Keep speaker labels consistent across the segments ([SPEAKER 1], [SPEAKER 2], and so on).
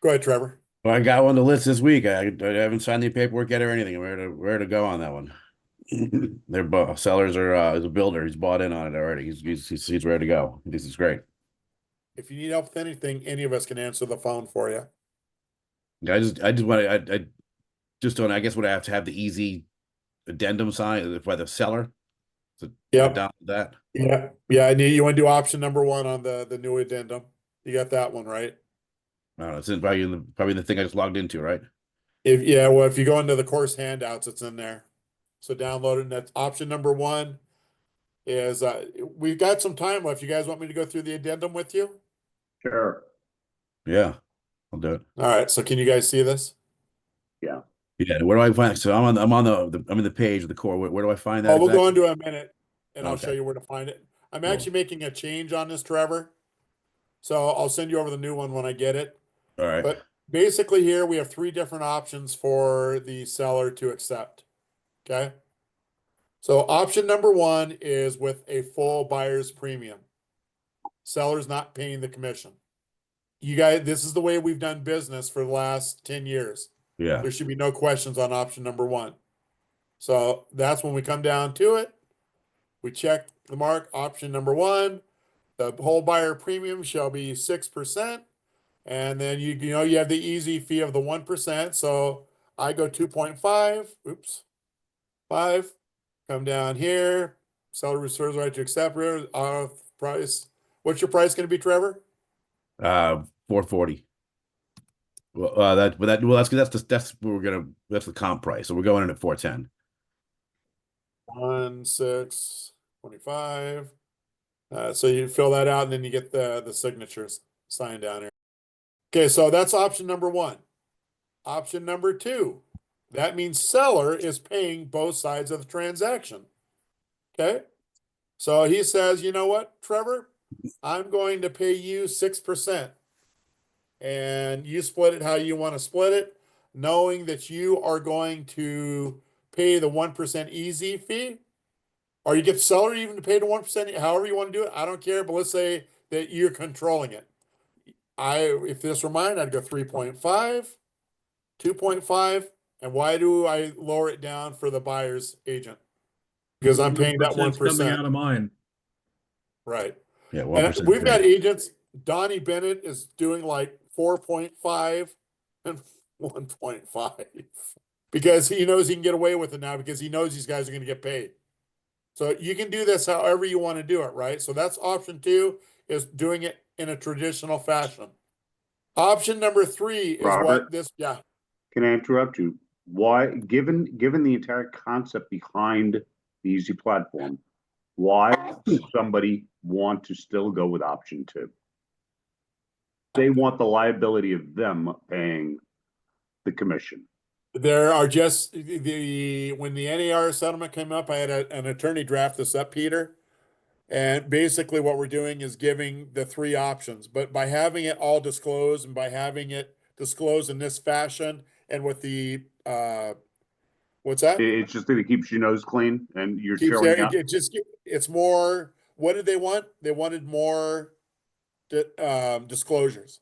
[SPEAKER 1] Go ahead, Trevor.
[SPEAKER 2] Well, I got one to list this week. I haven't signed the paperwork yet or anything. I'm where to go on that one. Their sellers are is a builder. He's bought in on it already. He's ready to go. This is great.
[SPEAKER 1] If you need help with anything, any of us can answer the phone for you.
[SPEAKER 2] I just want I just don't. I guess would I have to have the EZ addendum signed by the seller to
[SPEAKER 1] Yep.
[SPEAKER 2] adopt that?
[SPEAKER 1] Yeah. Yeah. I need you want to do option number one on the new addendum. You got that one, right?
[SPEAKER 2] I don't know. It's probably in the thing I just logged into, right?
[SPEAKER 1] If yeah, well, if you go into the course handouts, it's in there. So download it. And that's option number one is we've got some time left. You guys want me to go through the addendum with you?
[SPEAKER 3] Sure.
[SPEAKER 2] Yeah, I'll do it.
[SPEAKER 1] All right. So can you guys see this?
[SPEAKER 3] Yeah.
[SPEAKER 2] Yeah, where do I find? So I'm on I'm in the page of the core. Where do I find that
[SPEAKER 1] Oh, we'll go
[SPEAKER 2] exactly?
[SPEAKER 1] into a minute and I'll show
[SPEAKER 2] Okay,
[SPEAKER 1] you where to find it. I'm
[SPEAKER 2] cool.
[SPEAKER 1] actually making a change on this, Trevor. So I'll send you over the new one when I get it.
[SPEAKER 2] All right.
[SPEAKER 1] But basically here we have three different options for the seller to accept. Okay. So option number one is with a full buyer's premium. Seller's not paying the commission. You guys, this is the way we've done business for the last 10 years.
[SPEAKER 2] Yeah.
[SPEAKER 1] There should be no questions on option number one. So that's when we come down to it. We check the mark, option number one. The whole buyer premium shall be 6%. And then you know you have the easy fee of the 1%. So I go 2.5. Oops. 5. Come down here. Seller reserves the right to accept price. What's your price going to be, Trevor?
[SPEAKER 2] 440. That's what we're gonna that's the comp price. So we're going in at 410.
[SPEAKER 1] 1, 6, 25. So you fill that out and then you get the signatures signed down here. Okay, so that's option number one. Option number two, that means seller is paying both sides of the transaction. Okay, so he says, you know what, Trevor, I'm going to pay you 6%, and you split it how you want to split it, knowing that you are going to pay the 1% easy fee, or you get the seller even to pay the 1%, however you want to do it. I don't care, but let's say that you're controlling it. If this were mine, I'd go 3.5, 2.5. And why do I lower it down for the buyer's agent? Because I'm paying that
[SPEAKER 4] 1% coming
[SPEAKER 1] 1%.
[SPEAKER 4] out of mine.
[SPEAKER 1] Right.
[SPEAKER 2] Yeah,
[SPEAKER 1] And
[SPEAKER 2] 1%
[SPEAKER 1] we've got
[SPEAKER 2] fee.
[SPEAKER 1] agents. Donnie Bennett is doing like 4.5 and 1.5 because he knows he can get away with it now because he knows these guys are going to get paid. So you can do this however you want to do it, right? So that's option two, is doing it in a traditional fashion. Option number three is
[SPEAKER 3] Robert,
[SPEAKER 1] what this, yeah.
[SPEAKER 3] can I interrupt you? Why, given the entire concept behind the Easy platform, why does somebody want to still go with option two? They want the liability of them paying the commission.
[SPEAKER 1] There are just when the NAR settlement came up, I had an attorney draft this up, Peter. And basically what we're doing is giving the three options, but by having it all disclosed and by having it disclosed in this fashion and with the what's that?
[SPEAKER 3] It's just that it keeps your nose clean and you're
[SPEAKER 1] Keeps there,
[SPEAKER 3] showing up.
[SPEAKER 1] it just it's more, what did they want? They wanted more disclosures.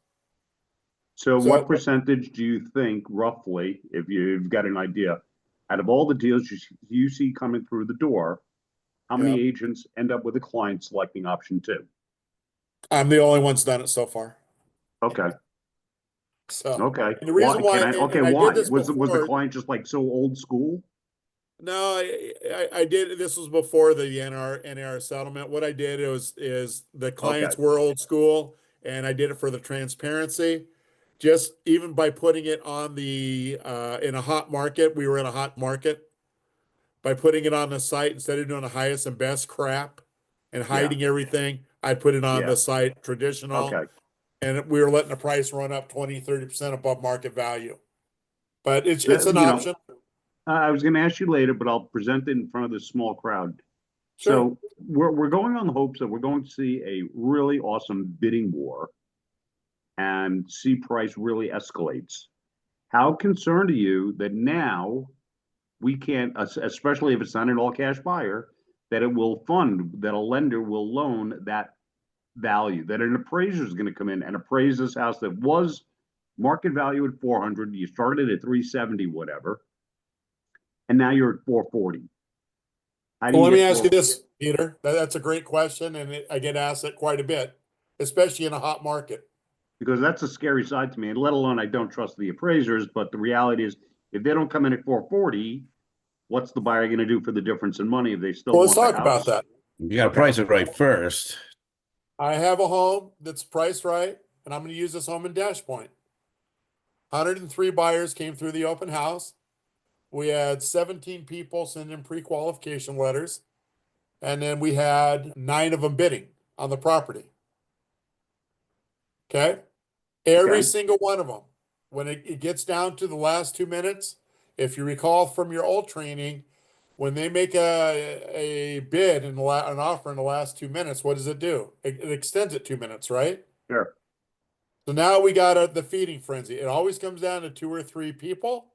[SPEAKER 3] So what
[SPEAKER 1] So
[SPEAKER 3] percentage do you think roughly, if you've got an idea, out of all the deals you see coming through the door, how
[SPEAKER 1] yeah,
[SPEAKER 3] many agents end up with a client selecting option two?
[SPEAKER 1] I'm the only one's done it so far.
[SPEAKER 3] Okay.
[SPEAKER 1] So,
[SPEAKER 3] Okay.
[SPEAKER 1] and the reason
[SPEAKER 3] Why
[SPEAKER 1] why,
[SPEAKER 3] can I? Okay.
[SPEAKER 1] and I did
[SPEAKER 3] Why
[SPEAKER 1] this
[SPEAKER 3] was the
[SPEAKER 1] before.
[SPEAKER 3] client just like so old school?
[SPEAKER 1] No, I did. This was before the NR settlement. What I did is the
[SPEAKER 3] Okay.
[SPEAKER 1] clients were old school, and I did it for the transparency. Just even by putting it on the in a hot market, we were in a hot market. By putting it on the site instead of doing the highest and best crap and
[SPEAKER 3] Yeah.
[SPEAKER 1] hiding everything, I put it on
[SPEAKER 3] Yeah.
[SPEAKER 1] the site traditional,
[SPEAKER 3] Okay.
[SPEAKER 1] and we were letting the price run up 20-30% above market value. But it's
[SPEAKER 3] That,
[SPEAKER 1] an option.
[SPEAKER 3] I was going to ask you later, but I'll present it in front of this small crowd.
[SPEAKER 1] Sure.
[SPEAKER 3] So we're going on the hopes that we're going to see a really awesome bidding war and see price really escalates. How concerned are you that now we can't, especially if it's not an all cash buyer, that it will fund, that a lender will loan that value, that an appraiser is going to come in and appraise this house that was market value at 400, you started at 370, whatever, and now you're at 440. How do
[SPEAKER 1] Well, let me
[SPEAKER 3] get
[SPEAKER 1] ask you
[SPEAKER 3] 440?
[SPEAKER 1] this, Peter. That's a great question, and I get asked it quite a bit, especially in a hot market.
[SPEAKER 3] Because that's a scary side to me, and let alone I don't trust the appraisers, but the reality is if they don't come in at 440, what's the buyer going to do for the difference in money if they still
[SPEAKER 1] Well,
[SPEAKER 3] want
[SPEAKER 1] let's
[SPEAKER 3] the
[SPEAKER 1] talk about
[SPEAKER 3] house?
[SPEAKER 1] that.
[SPEAKER 2] You got to
[SPEAKER 3] Okay.
[SPEAKER 2] price it right first.
[SPEAKER 1] I have a home that's priced right, and I'm going to use this home in Dash Point. 103 buyers came through the open house. We had 17 people send in pre-qualification letters, and then we had 9 of them bidding on the property. Okay? Every
[SPEAKER 3] Okay.
[SPEAKER 1] single one of them. When it gets down to the last 2 minutes, if you recall from your old training, when they make a bid in an offer in the last 2 minutes, what does it do? It extends it 2 minutes, right?
[SPEAKER 3] Sure.
[SPEAKER 1] So now we got the feeding frenzy. It always comes down to 2 or 3 people.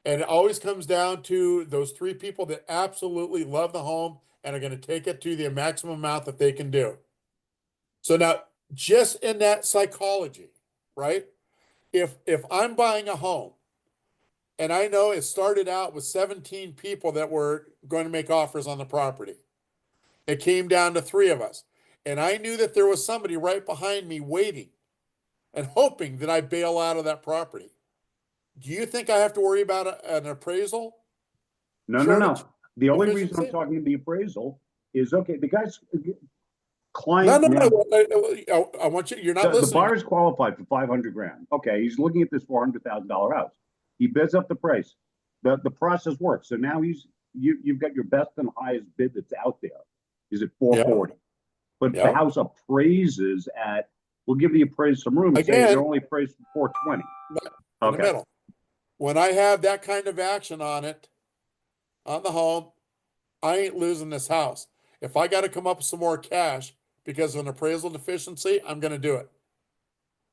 [SPEAKER 1] And it always comes down to those 3 people that absolutely love the home and are going to take it to the maximum amount that they can do. So now, just in that psychology, right? If I'm buying a home and I know it started out with 17 people that were going to make offers on the property, it came down to 3 of us. And I knew that there was somebody right behind me waiting and hoping that I bail out of that property. Do you think I have to worry about an appraisal?
[SPEAKER 3] No,
[SPEAKER 1] Shortage?
[SPEAKER 3] The only reason I'm
[SPEAKER 1] Efficiency?
[SPEAKER 3] talking the appraisal is, okay, the guy's
[SPEAKER 1] No,
[SPEAKER 3] client
[SPEAKER 1] no,
[SPEAKER 3] now,
[SPEAKER 1] no. I want you, you're not
[SPEAKER 3] the
[SPEAKER 1] listening.
[SPEAKER 3] buyer's qualified for 500 grand. Okay, he's looking at this $400,000 house. He bids up the price. The process works. So now you've got your best and highest bid that's out there is at 440. But the
[SPEAKER 1] Yeah.
[SPEAKER 3] house appraises at, we'll give the appraiser some room and say
[SPEAKER 1] Again,
[SPEAKER 3] they're only appraised for 420.
[SPEAKER 1] in the
[SPEAKER 3] Okay.
[SPEAKER 1] middle. When I have that kind of action on it, on the home, I ain't losing this house. If I got to come up with some more cash because of an appraisal deficiency, I'm going to do it.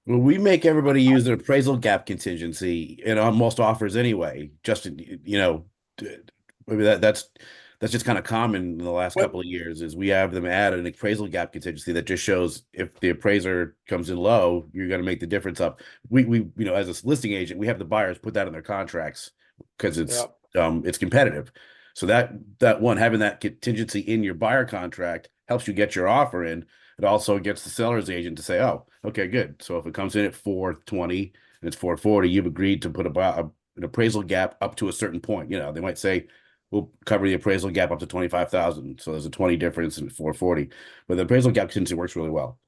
[SPEAKER 2] Well, we make everybody use their appraisal gap contingency in most offers anyway. Just maybe that's just kind of common in the last
[SPEAKER 1] What-
[SPEAKER 2] couple of years. Is we have them add an appraisal gap contingency that just shows if the appraiser comes in low, you're going to make the difference up. We as a listing agent, we have the buyers put that in their contracts because it's competitive. So that one having that contingency in your buyer contract helps you get your offer in. It also gets the seller's agent to say, "Oh, okay, good. So if it comes in at 420 and it's 440, you've agreed to put an appraisal gap up to a certain point." They might say, "We'll cover the appraisal gap up to 25,000." So there's a 20 difference in 440, but the appraisal gap contingency works really well.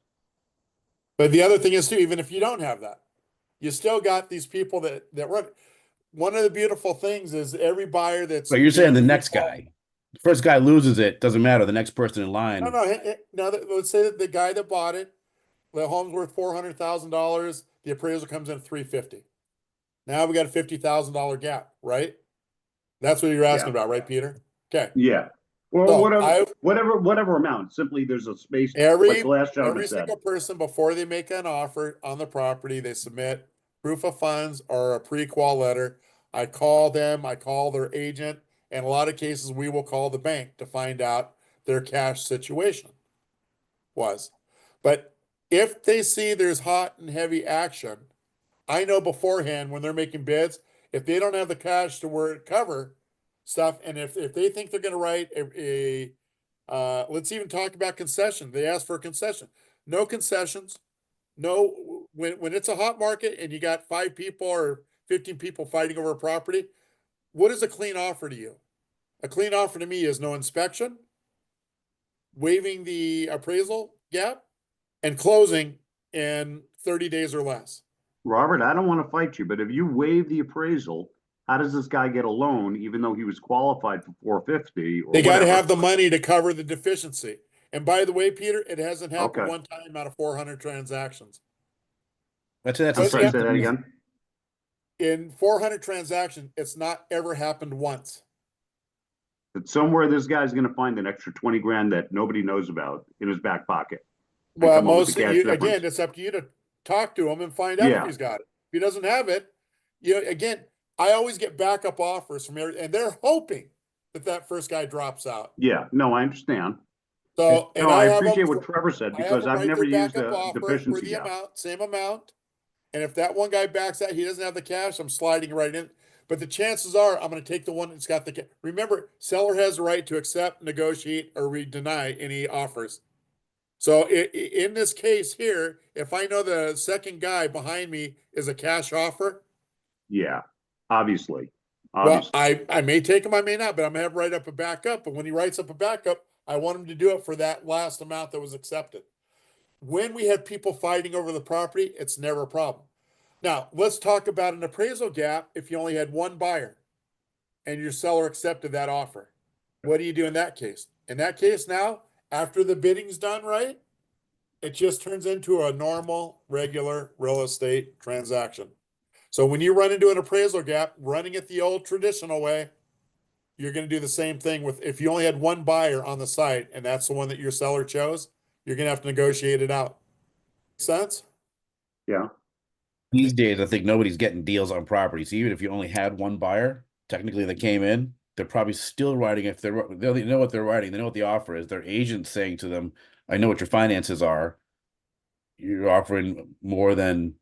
[SPEAKER 1] But the other thing is too, even if you don't have that, you still got these people that run. One of the beautiful things is every buyer that's.
[SPEAKER 2] So you're saying the
[SPEAKER 1] getting
[SPEAKER 2] next guy, the first guy loses it, doesn't matter. The next person in line.
[SPEAKER 1] No. Let's say that the guy that bought it, the home's worth $400,000. The appraisal comes in at 350. Now we got a $50,000 gap, right? That's what you're asking about, right, Peter? Okay.
[SPEAKER 3] Yeah. Well,
[SPEAKER 1] So
[SPEAKER 3] whatever amount. Simply there's a space, like
[SPEAKER 1] every
[SPEAKER 3] the last gentleman
[SPEAKER 1] every
[SPEAKER 3] said.
[SPEAKER 1] single person before they make an offer on the property, they submit proof of funds or a pre-qual letter. I call them, I call their agent. In a lot of cases, we will call the bank to find out their cash situation was. But if they see there's hot and heavy action, I know beforehand when they're making bids, if they don't have the cash to cover stuff, and if they think they're going to write let's even talk about concession. They ask for a concession. No concessions. No, when it's a hot market and you got 5 people or 15 people fighting over a property, what is a clean offer to you? A clean offer to me is no inspection, waiving the appraisal gap, and closing in 30 days or less.
[SPEAKER 3] Robert, I don't want to fight you, but if you waive the appraisal, how does this guy get a loan even though he was qualified for 450 or
[SPEAKER 1] They got to
[SPEAKER 3] whatever?
[SPEAKER 1] have the money to cover the deficiency. And by the way, Peter, it hasn't happened
[SPEAKER 3] Okay.
[SPEAKER 1] one time out of 400 transactions.
[SPEAKER 2] That's
[SPEAKER 3] I'm sorry, say that again.
[SPEAKER 1] In 400 transactions, it's not ever happened once.
[SPEAKER 3] That somewhere this guy's going to find an extra 20 grand that nobody knows about in his back pocket. and
[SPEAKER 1] Well,
[SPEAKER 3] come up with
[SPEAKER 1] most
[SPEAKER 3] the cash
[SPEAKER 1] you,
[SPEAKER 3] difference.
[SPEAKER 1] again, it's up to you to talk to him and find out if
[SPEAKER 3] Yeah.
[SPEAKER 1] he's got it. If he doesn't have it, again, I always get backup offers from and they're hoping that first guy drops out.
[SPEAKER 3] Yeah, no, I understand.
[SPEAKER 1] So, and
[SPEAKER 3] No, I
[SPEAKER 1] have
[SPEAKER 3] appreciate
[SPEAKER 1] them,
[SPEAKER 3] what Trevor said
[SPEAKER 1] I have
[SPEAKER 3] because
[SPEAKER 1] them
[SPEAKER 3] I've
[SPEAKER 1] write
[SPEAKER 3] never
[SPEAKER 1] their
[SPEAKER 3] used
[SPEAKER 1] backup
[SPEAKER 3] a
[SPEAKER 1] offer for
[SPEAKER 3] deficiency
[SPEAKER 1] the
[SPEAKER 3] gap.
[SPEAKER 1] amount, same amount, And if that one guy backs out, he doesn't have the cash, I'm sliding right in. But the chances are I'm going to take the one that's got the cash. Remember, seller has the right to accept, negotiate, or deny any offers. So in this case here, if I know the second guy behind me is a cash offer,
[SPEAKER 3] Yeah, obviously,
[SPEAKER 1] well,
[SPEAKER 3] obviously.
[SPEAKER 1] I may take him, I may not, but I'm gonna have write up a backup. But when he writes up a backup, I want him to do it for that last amount that was accepted. When we have people fighting over the property, it's never a problem. Now, let's talk about an appraisal gap if you only had one buyer and your seller accepted that offer. What do you do in that case? In that case, now, after the bidding's done, right? It just turns into a normal, regular real estate transaction. So when you run into an appraisal gap, running it the old traditional way, you're going to do the same thing with if you only had one buyer on the site and that's the one that your seller chose, you're going to have to negotiate it out. Make sense?
[SPEAKER 3] Yeah,
[SPEAKER 2] These days, I think nobody's getting deals on properties. Even if you only had one buyer, technically that came in, they're probably still writing. If they know what they're writing, they know what the offer is. Their agent's saying to them, "I know what your finances are. You're offering more than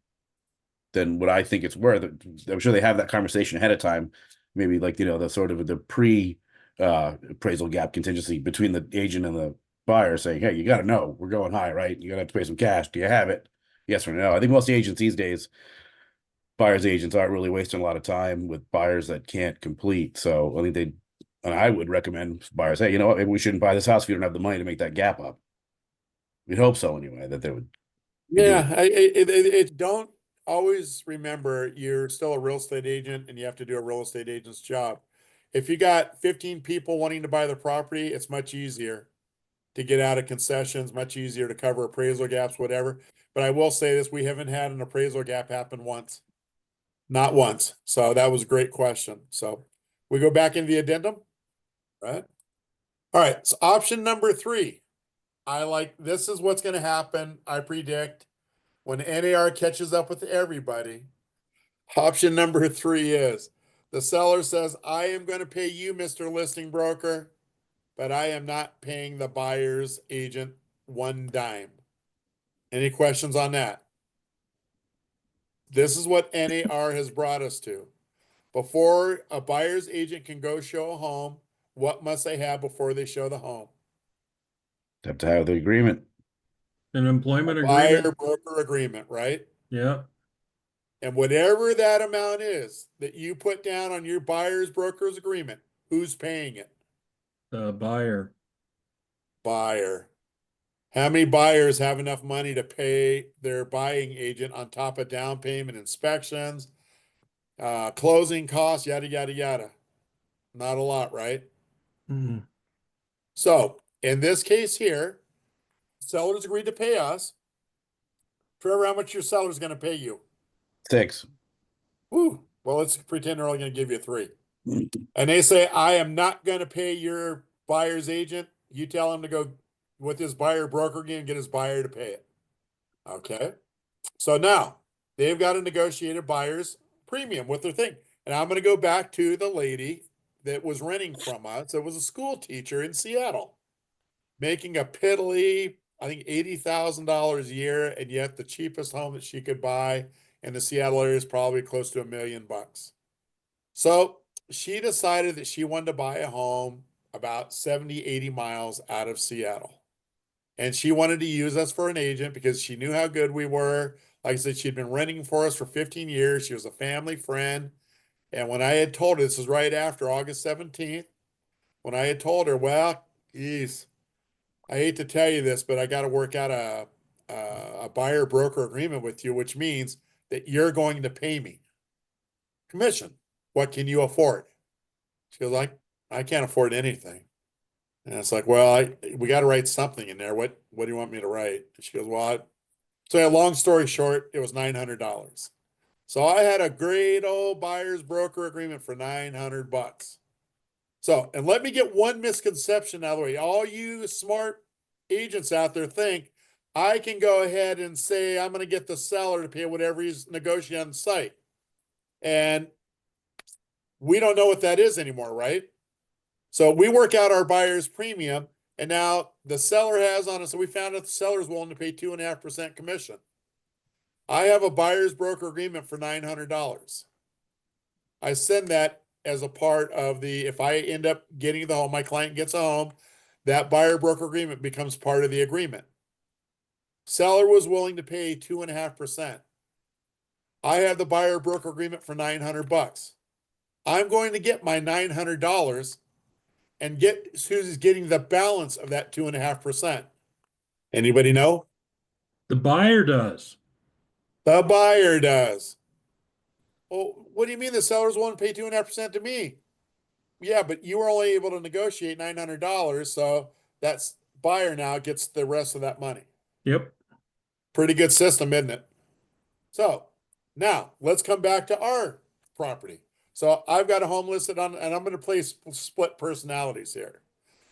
[SPEAKER 2] what I think it's worth." I'm sure they have that conversation ahead of time. Maybe like the sort of the pre appraisal gap contingency between the agent and the buyer, saying, "Hey, you got to know we're going high, right? You got to have to pay some cash. Do you have it? Yes or no?" I think most agents these days, buyers agents aren't really wasting a lot of time with buyers that can't complete. So I think and I would recommend buyers, hey, you know what, maybe we shouldn't buy this house if you don't have the money to make that gap up. We'd hope so anyway, that they would.
[SPEAKER 1] Yeah, don't always remember you're still a real estate agent and you have to do a real estate agent's job. If you got 15 people wanting to buy the property, it's much easier to get out of concessions, much easier to cover appraisal gaps, whatever. But I will say this, we haven't had an appraisal gap happen once. Not once. So that was a great question. So we go back into the addendum, right? All right. So option number 3. This is what's going to happen. I predict when NAR catches up with everybody. Option number 3 is the seller says, I am going to pay you, Mr. Listing Broker, but I am not paying the buyer's agent one dime. Any questions on that? This is what NAR has brought us to. Before a buyer's agent can go show a home, what must they have before they show the home?
[SPEAKER 2] Have to have the agreement.
[SPEAKER 4] An employment
[SPEAKER 1] Buyer
[SPEAKER 4] agreement?
[SPEAKER 1] broker agreement, right?
[SPEAKER 4] Yeah,
[SPEAKER 1] And whatever that amount is that you put down on your buyer's broker's agreement, who's paying it?
[SPEAKER 4] the buyer.
[SPEAKER 1] Buyer. How many buyers have enough money to pay their buying agent on top of down payment, inspections, closing costs, yada, yada, yada? Not a lot, right?
[SPEAKER 4] Hmm.
[SPEAKER 1] So in this case here, sellers agreed to pay us. Trevor, how much your seller's going to pay you?
[SPEAKER 2] 6.
[SPEAKER 1] Woo. Well, let's pretend they're only going to give you 3. And they say, I am not going to pay your buyer's agent. You tell him to go with his buyer broker again, get his buyer to pay it. Okay. So now they've got a negotiated buyer's premium with their thing. And I'm going to go back to the lady that was renting from us. It was a school teacher in Seattle, making a piddly, I think $80,000 a year, and yet the cheapest home that she could buy in the Seattle area is probably close to $1 million. So she decided that she wanted to buy a home about 70, 80 miles out of Seattle. And she wanted to use us for an agent because she knew how good we were. Like I said, she'd been renting for us for 15 years. She was a family friend. And when I had told her, this was right after August 17th, when I had told her, well, geez, I hate to tell you this, but I got to work out a buyer broker agreement with you, which means that you're going to pay me commission. What can you afford? She goes like, I can't afford anything. And it's like, well, we got to write something in there. What do you want me to write? And she goes, well, so yeah, long story short, it was $900. So I had a great old buyer's broker agreement for $900. So, and let me get one misconception out of the way. All you smart agents out there think I can go ahead and say I'm going to get the seller to pay whatever he's negotiating on the site. And we don't know what that is anymore, right? So we work out our buyer's premium, and now the seller has on us. So we found out the seller is willing to pay 2.5% commission. I have a buyer's broker agreement for $900. I send that as a part of the, if I end up getting the home, my client gets a home, that buyer broker agreement becomes part of the agreement. Seller was willing to pay 2.5%. I have the buyer broker agreement for $900. I'm going to get my $900 and get Susie's getting the balance of that 2.5%. Anybody know?
[SPEAKER 4] The buyer does.
[SPEAKER 1] The buyer does. Well, what do you mean the seller's willing to pay 2.5% to me? Yeah, but you were only able to negotiate $900, so that's buyer now gets the rest of that money.
[SPEAKER 4] Yep.
[SPEAKER 1] Pretty good system, isn't it? So now let's come back to our property. So I've got a home listed on, and I'm going to play split personalities here.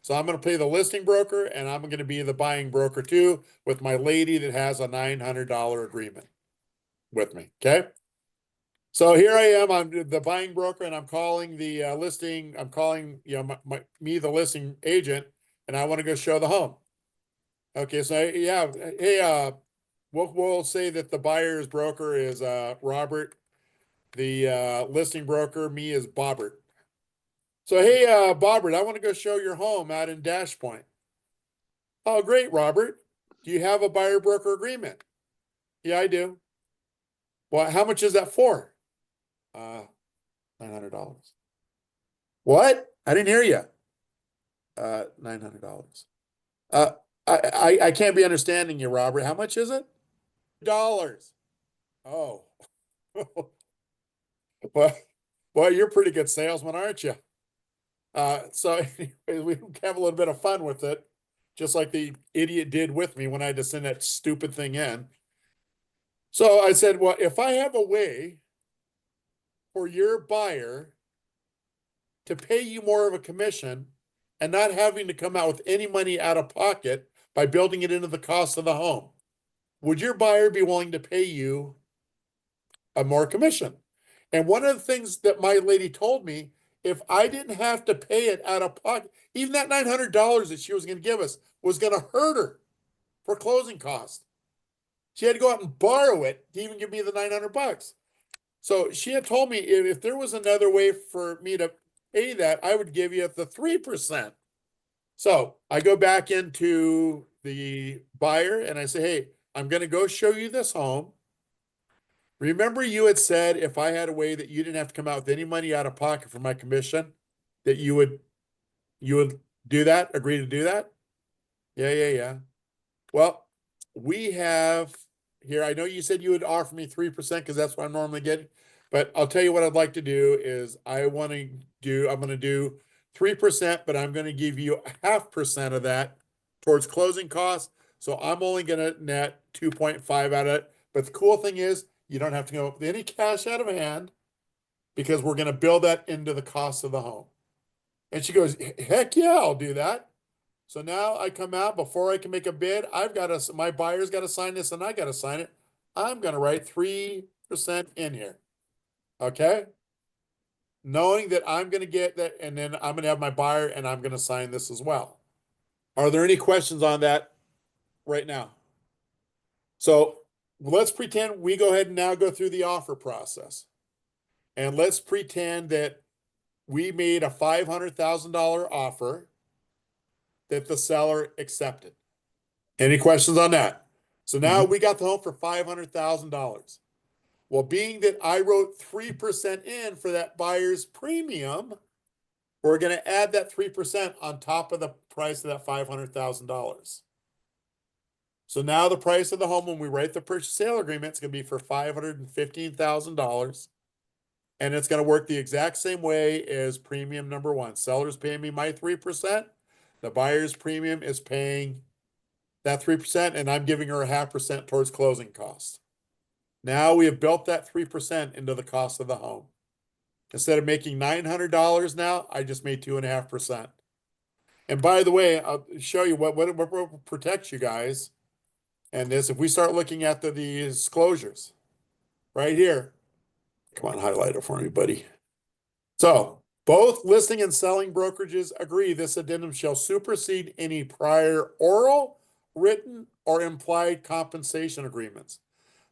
[SPEAKER 1] So I'm going to play the listing broker, and I'm going to be the buying broker too, with my lady that has a $900 agreement with me. Okay. So here I am. I'm the buying broker, and I'm calling the listing. I'm calling me the listing agent, and I want to go show the home. Okay. So yeah, hey, we'll say that the buyer's broker is Robert. The listing broker, me, is Bobbert. So, hey, Bobbert, I want to go show your home out in Dash Point. Oh, great, Robert. Do you have a buyer broker agreement? Yeah, I do. Well, how much is that for? $900. What? I didn't hear you. $900. I can't be understanding you, Robert. How much is it? Dollars. Oh. Well, you're a pretty good salesman, aren't you? So anyways, we have a little bit of fun with it, just like the idiot did with me when I had to send that stupid thing in. So I said, well, if I have a way for your buyer to pay you more of a commission and not having to come out with any money out of pocket by building it into the cost of the home, would your buyer be willing to pay you a more commission? And one of the things that my lady told me, if I didn't have to pay it out of pocket, even that $900 that she was going to give us was going to hurt her for closing costs. She had to go out and borrow it to even give me the $900. So she had told me if there was another way for me to pay that, I would give you the 3%. So I go back into the buyer and I say, hey, I'm going to go show you this home. Remember you had said if I had a way that you didn't have to come out with any money out of pocket for my commission, that you would do that, agree to do that? Yeah. Well, we have here, I know you said you would offer me 3% because that's what I'm normally getting, but I'll tell you what I'd like to do is I'm going to do 3%, but I'm going to give you 0.5% of that towards closing costs. So I'm only going to net 2.5 out of it. But the cool thing is, you don't have to go with any cash out of hand because we're going to build that into the cost of the home. And she goes, heck yeah, I'll do that. So now I come out before I can make a bid. My buyer's got to sign this and I got to sign it. I'm going to write 3% in here. Okay. Knowing that I'm going to get that. And then I'm going to have my buyer and I'm going to sign this as well. Are there any questions on that right now? So let's pretend we go ahead and now go through the offer process. And let's pretend that we made a $500,000 offer that the seller accepted. Any questions on that? So now we got the home for $500,000. Well, being that I wrote 3% in for that buyer's premium, we're going to add that 3% on top of the price of that $500,000. So now the price of the home, when we write the purchase sale agreement, it's going to be for $515,000. And it's going to work the exact same way as premium number one. Seller's paying me my 3%. The buyer's premium is paying that 3%, and I'm giving her 0.5% towards closing costs. Now we have built that 3% into the cost of the home. Instead of making $900 now, I just made 2.5%. And by the way, I'll show you what protects you guys. And this, if we start looking at the disclosures right here, come on, highlight it for me, buddy. So both listing and selling brokerages agree this addendum shall supersede any prior oral, written, or implied compensation agreements.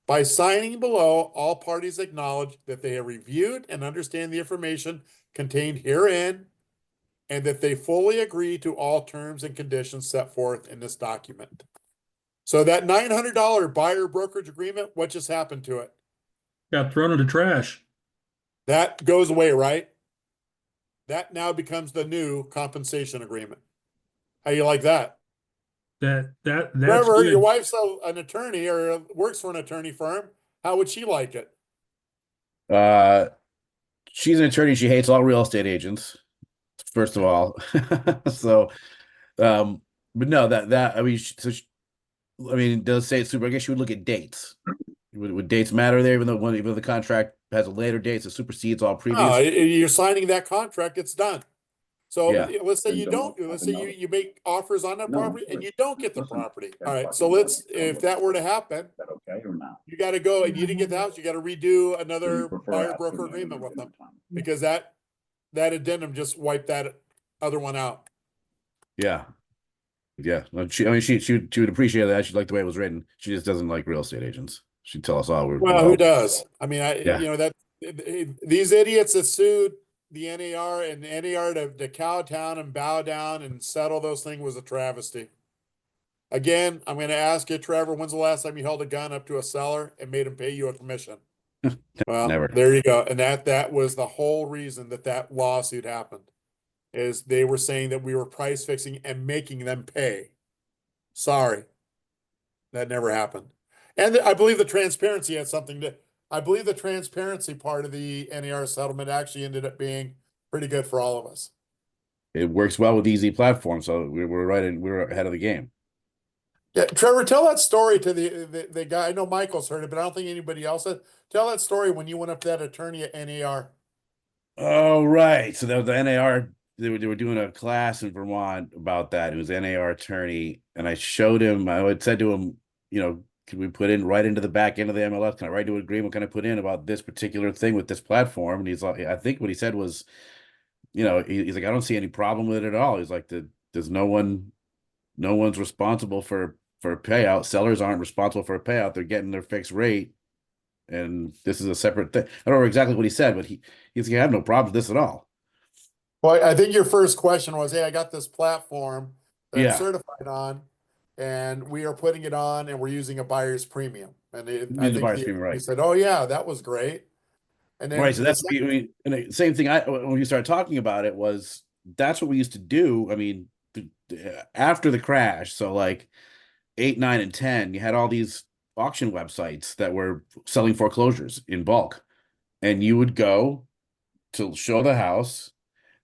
[SPEAKER 1] By signing below, all parties acknowledge that they have reviewed and understand the information contained herein, and that they fully agree to all terms and conditions set forth in this document. So that $900 buyer brokerage agreement, what just happened to it?
[SPEAKER 4] Got thrown in the trash.
[SPEAKER 1] That goes away, right? That now becomes the new compensation agreement. How you like that?
[SPEAKER 4] That's
[SPEAKER 1] Trevor, your
[SPEAKER 4] good.
[SPEAKER 1] wife's an attorney or works for an attorney firm. How would she like it?
[SPEAKER 2] She's an attorney. She hates all real estate agents, first of all. So, but no, I mean, it does say it's super. I guess you would look at dates. Would dates matter there? Even though the contract has a later date, so supersedes all previous.
[SPEAKER 1] No, you're signing that contract, it's done. So
[SPEAKER 2] Yeah.
[SPEAKER 1] let's say you
[SPEAKER 3] Then
[SPEAKER 1] don't,
[SPEAKER 3] don't
[SPEAKER 1] let's say
[SPEAKER 3] have
[SPEAKER 1] you make offers on that
[SPEAKER 3] No,
[SPEAKER 1] property and you don't get the
[SPEAKER 3] listen,
[SPEAKER 1] property.
[SPEAKER 3] then
[SPEAKER 1] All right,
[SPEAKER 3] fucking
[SPEAKER 1] so
[SPEAKER 3] don't.
[SPEAKER 1] if that were to happen,
[SPEAKER 3] Is that okay or not?
[SPEAKER 1] you got to go and you didn't get the house, you got to redo
[SPEAKER 3] Do you
[SPEAKER 1] another
[SPEAKER 3] prefer
[SPEAKER 1] buyer
[SPEAKER 3] afternoon
[SPEAKER 1] broker
[SPEAKER 3] or
[SPEAKER 1] agreement with them,
[SPEAKER 3] dinner time?
[SPEAKER 1] because that addendum just wiped that other one out.
[SPEAKER 2] Yeah. Yeah. She would appreciate that. She'd like the way it was written. She just doesn't like real estate agents. She'd tell us all we're
[SPEAKER 1] Well, who does? I mean,
[SPEAKER 2] Yeah.
[SPEAKER 1] these idiots that sued the NAR and the NAR to cow down and bow down and settle those things was a travesty. Again, I'm going to ask you, Trevor, when's the last time you held a gun up to a seller and made him pay you a commission? Well,
[SPEAKER 2] Never.
[SPEAKER 1] there you go. And that was the whole reason that lawsuit happened, is they were saying that we were price fixing and making them pay. Sorry, that never happened. And I believe the transparency had something to. I believe the transparency part of the NAR settlement actually ended up being pretty good for all of us.
[SPEAKER 2] It works well with EZ platform, so we're ahead of the game.
[SPEAKER 1] Yeah, Trevor, tell that story to the guy. I know Michael's heard it, but I don't think anybody else has. Tell that story when you went up to that attorney at NAR.
[SPEAKER 2] Oh, right. So the NAR, they were doing a class in Vermont about that. It was NAR attorney, and I showed him. I had said to him, can we put in right into the back end of the MLS? Can I write to an agreement? Can I put in about this particular thing with this platform? And he's like, I think what he said was, he's like, I don't see any problem with it at all. He's like, there's no one's responsible for a payout. Sellers aren't responsible for a payout. They're getting their fixed rate. And this is a separate thing. I don't remember exactly what he said, but he's like, I have no problem with this at all.
[SPEAKER 1] Well, I think your first question was, hey, I got this platform that I'm
[SPEAKER 2] Yeah.
[SPEAKER 1] certified on, and we are putting it on, and we're using a buyer's premium. And
[SPEAKER 2] Using the buyer's premium, right.
[SPEAKER 1] he said, oh yeah, that was great. And then
[SPEAKER 2] Right. So that's and the same thing. When you started talking about it that's what we used to do. I mean, after the crash, so like 8, 9, and 10, you had all these auction websites that were selling foreclosures in bulk, and you would go to show the house,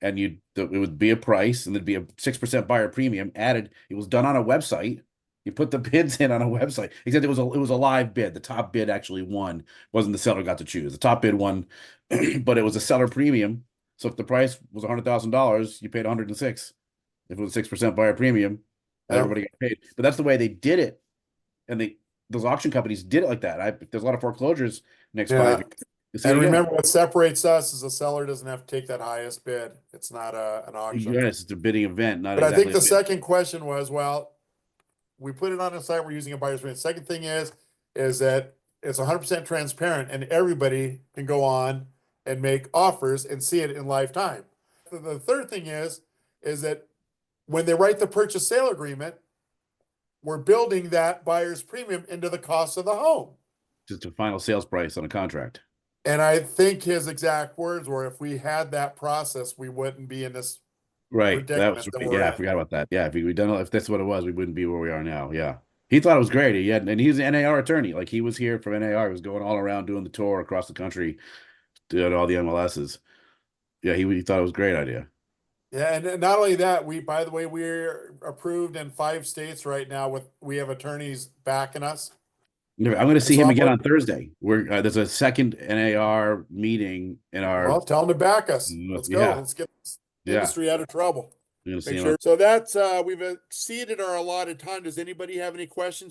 [SPEAKER 2] and it would be a price, and there'd be a 6% buyer premium added. It was done on a website. You put the bids in on a website, except it was a live bid. The top bid actually won. It wasn't the seller got to choose. The top bid won, but it was a seller premium. So if the price was $100,000, you paid 106. If it was 6% buyer premium, everybody got paid. But that's the way they did it, and those auction companies did it like that. There's a lot of foreclosures next 5 years.
[SPEAKER 1] And remember, what separates us is the seller doesn't have to take that highest bid. It's not an auction.
[SPEAKER 2] Yes, it's a bidding event, not
[SPEAKER 1] But
[SPEAKER 2] exactly.
[SPEAKER 1] I think the second question was, well, we put it on a site, we're using a buyer's premium. Second thing is that it's 100% transparent and everybody can go on and make offers and see it in lifetime. The third thing is that when they write the purchase sale agreement, we're building that buyer's premium into the cost of the home.
[SPEAKER 2] Just a final sales price on a contract.
[SPEAKER 1] And I think his exact words were, if we had that process, we wouldn't be in this
[SPEAKER 2] right. That was I forgot about that. Yeah, if that's what it was, we wouldn't be where we are now. Yeah. He thought it was great. And he's an NAR attorney. Like, he was here from NAR. He was going all around doing the tour across the country, doing all the MLSs. Yeah, he thought it was a great idea.
[SPEAKER 1] Yeah, and not only that, by the way, we're approved in 5 states right now we have attorneys backing us.
[SPEAKER 2] I'm going to see him again on Thursday. There's a second NAR meeting in our.
[SPEAKER 1] Well, tell them to back us. Let's go.
[SPEAKER 2] Yeah.
[SPEAKER 1] Let's get this industry out of trouble.
[SPEAKER 2] I'm gonna see him
[SPEAKER 1] Sure. So that's we've exceeded our allotted time. Does anybody have any questions